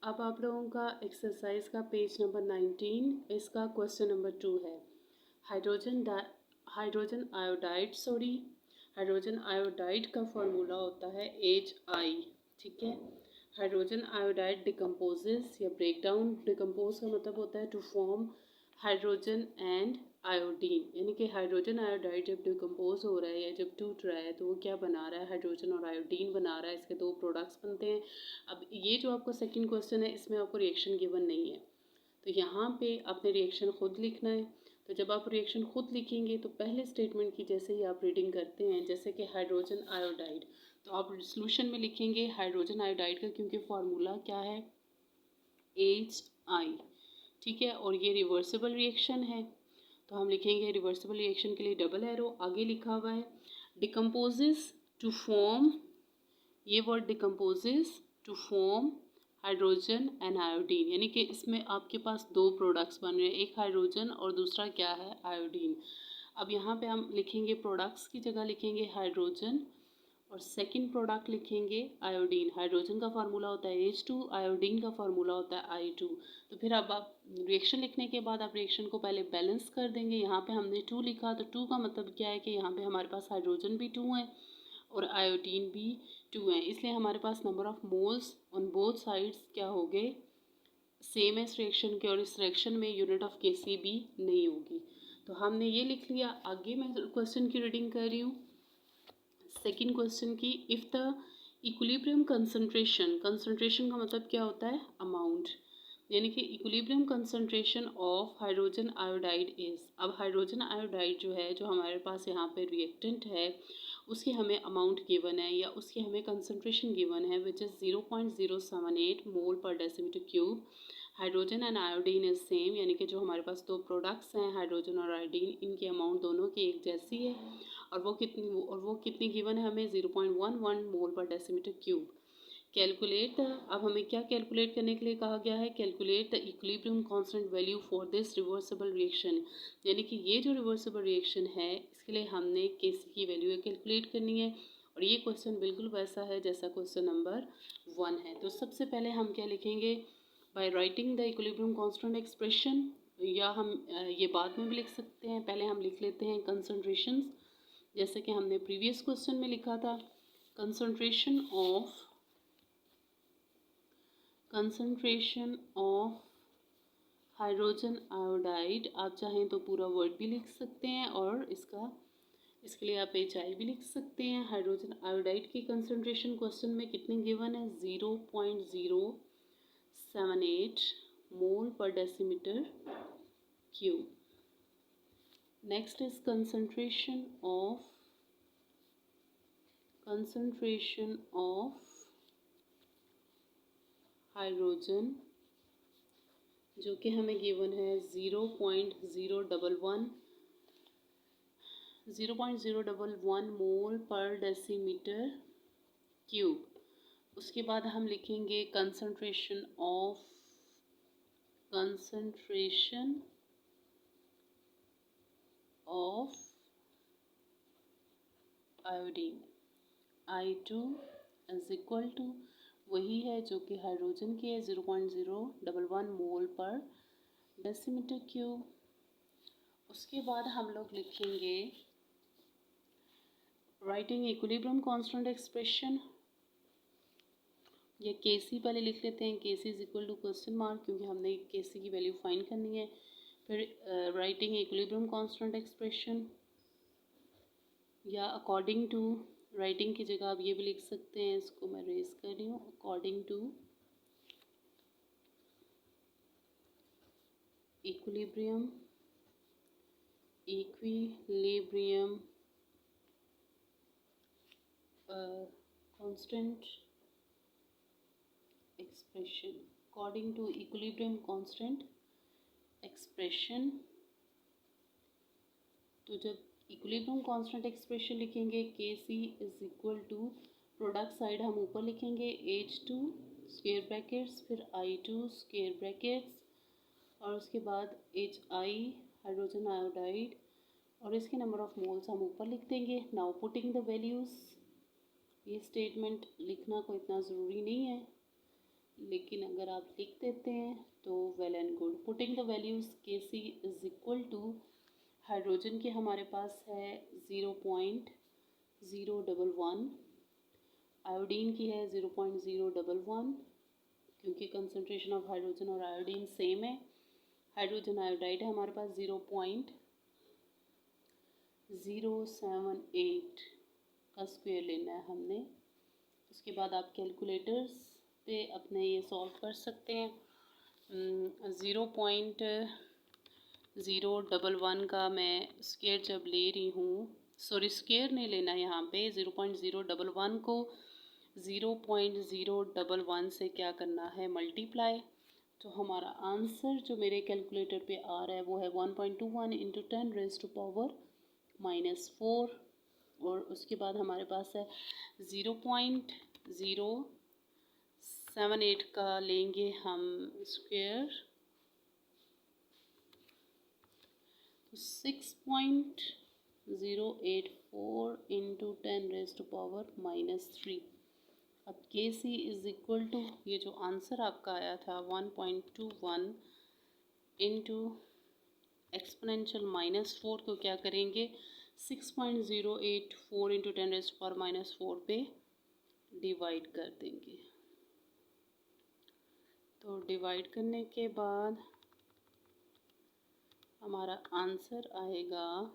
अब आप लोगों का एक्सरसाइज का पेज नंबर 19, इसका क्वेश्चन नंबर 2 है। हाइड्रोजन आयोडाइड का फॉर्मूला होता है HI। ठीक है। हाइड्रोजन आयोडाइड डिकम्पोजेस या ब्रेक डाउन, डिकम्पोज का मतलब होता है to form hydrogen and iodine, यानी कि हाइड्रोजन आयोडाइड जब डिकम्पोज हो रहा है या जब टूट रहा है तो वो क्या बना रहा है, हाइड्रोजन और आयोडीन बना रहा है। इसके दो प्रोडक्ट्स बनते हैं। अब ये जो आपका सेकंड क्वेश्चन है, इसमें आपको रिएक्शन गिवन नहीं है, तो यहाँ पे आपने रिएक्शन खुद लिखना है। तो जब आप रिएक्शन खुद लिखेंगे तो पहले स्टेटमेंट की जैसे ही आप रीडिंग करते हैं, जैसे कि हाइड्रोजन आयोडाइड, तो आप सोल्यूशन में लिखेंगे हाइड्रोजन आयोडाइड का, क्योंकि फार्मूला क्या है, HI। ठीक है। और ये रिवर्सिबल रिएक्शन है, तो हम लिखेंगे रिवर्सिबल रिएक्शन के लिए डबल एरो आगे लिखा हुआ है, डिकम्पोजेस टू फॉर्म, ये word decomposes to form hydrogen and iodine, यानी कि इसमें आपके पास दो प्रोडक्ट्स बन रहे हैं, एक हाइड्रोजन और दूसरा क्या है, आयोडीन। अब यहाँ पे हम लिखेंगे प्रोडक्ट्स की जगह लिखेंगे हाइड्रोजन और सेकंड प्रोडक्ट लिखेंगे आयोडीन। हाइड्रोजन का फार्मूला होता है H2, आयोडीन का फार्मूला होता है I2। तो फिर अब आप रिएक्शन लिखने के बाद आप रिएक्शन को पहले बैलेंस कर देंगे। यहाँ पे हमने 2 लिखा, तो 2 का मतलब क्या है कि यहाँ पे हमारे पास हाइड्रोजन भी 2 है और आयोडीन भी 2 है, इसलिए हमारे पास number of moles on both sides क्या हो गए, सेम है इस रिएक्शन के, और इस रिएक्शन में यूनिट ऑफ Kc भी नहीं होगी। तो हमने ये लिख लिया। आगे मैं क्वेश्चन की रीडिंग कर रही हूँ, सेकेंड क्वेश्चन की। If the equilibrium concentration, concentration का मतलब क्या होता है, अमाउंट, यानी कि equilibrium concentration of hydrogen iodide is. अब हाइड्रोजन आयोडाइड जो है, जो हमारे पास यहाँ पे रिएक्टेंट है, उसकी हमें अमाउंट गिवन है या उसकी हमें कंसंट्रेशन गिवन है, विच इज़ 0.078 मोल पर decimetre cube. Hydrogen and iodine is same, यानी कि जो हमारे पास दो प्रोडक्ट्स हैं हाइड्रोजन और आयोडीन, इनकी अमाउंट दोनों की एक जैसी है। और वो कितनी गिवन है हमें, 0.11 मोल पर डेसीमीटर क्यूब। कैलकुलेट, अब हमें क्या कैलकुलेट करने के लिए कहा गया है, calculate the equilibrium constant value for this reversible reaction, यानी कि ये जो रिवर्सिबल रिएक्शन है इसके लिए हमने Kc की वैल्यू कैलकुलेट करनी है। और ये क्वेश्चन बिल्कुल वैसा है जैसा क्वेश्चन नंबर 1 है। तो सबसे पहले हम क्या लिखेंगे, by writing the equilibrium constant expression, या हम ये बाद में भी लिख सकते हैं, पहले हम लिख लेते हैं कंसंट्रेशंस, जैसे कि हमने प्रीवियस क्वेश्चन में लिखा था। कंसंट्रेशन ऑफ हाइड्रोजन आयोडाइड, आप चाहें तो पूरा वर्ड भी लिख सकते हैं और इसके लिए आप HI भी लिख सकते हैं। हाइड्रोजन आयोडाइड की कंसंट्रेशन क्वेश्चन में कितनी गिवन है, 0.078 मोल पर decimetre cube. Next is concentration of hydrogen, जो कि हमें गिवन है 0.011 मोल पर डेसीमीटर क्यूब। उसके बाद हम लिखेंगे concentration of iodine, I2 is equal to, वही है जो कि हाइड्रोजन की है, 0.011 मोल पर डेसीमीटर क्यूब। उसके बाद हम लोग लिखेंगे राइटिंग इक्विलिब्रियम कांस्टेंट एक्सप्रेशन, या Kc पहले लिख लेते हैं, Kc is equal to question mark, क्योंकि हमने Kc की वैल्यू फाइंड करनी है। फिर राइटिंग इक्विलिब्रियम कांस्टेंट एक्सप्रेशन, या अकॉर्डिंग टू, राइटिंग की जगह आप ये भी लिख सकते हैं, इसको मैं रेज कर रही हूँ, according to equilibrium constant expression, according to equilibrium constant expression. तो जब इक्विलिब्रियम कांस्टेंट एक्सप्रेशन लिखेंगे, Kc is equal to, product side हम ऊपर लिखेंगे H2 स्क्वायर ब्रैकेट्स, फिर I2 स्क्वायर ब्रैकेट्स, और उसके बाद HI हाइड्रोजन आयोडाइड, और इसके नंबर ऑफ मोल्स हम ऊपर लिख देंगे। नाउ पुटिंग द वैल्यूज़, ये स्टेटमेंट लिखना कोई इतना ज़रूरी नहीं है, लेकिन अगर आप लिख देते हैं तो well and good. Putting the values Kc is equal to, hydrogen के हमारे पास है 0.011, आयोडीन की है 0.011, क्योंकि कंसनट्रेशन ऑफ हाइड्रोजन और आयोडीन सेम है। हाइड्रोजन आयोडाइड है हमारे पास 0.078 का स्क्वायर लेना है हमने। उसके बाद आप कैलकुलेटर्स पे अपने ये सॉल्व कर सकते हैं। 0.011 का मैं स्क्वायर जब ले रही हूँ, सॉरी स्क्वायर नहीं लेना यहाँ पे, 0.011 को 0.011 से क्या करना है, मल्टीप्लाई। तो हमारा आंसर जो मेरे कैलकुलेटर पे आ रहा है वो है 1.21 इंटू 10⁻⁻⁴। और उसके बाद हमारे पास है 0.078 का लेंगे हम स्क्वायर, 6.084 इंटू 10⁻⁻3। अब Kc इज इक्वल टू, ये जो आंसर आपका आया था 1.21 इंटू एक्सपोनेंशियल -4 को क्या करेंगे, 6.084 इंटू 10⁻⁻4 पे डिवाइड कर देंगे। तो डिवाइड करने के बाद हमारा आंसर आएगा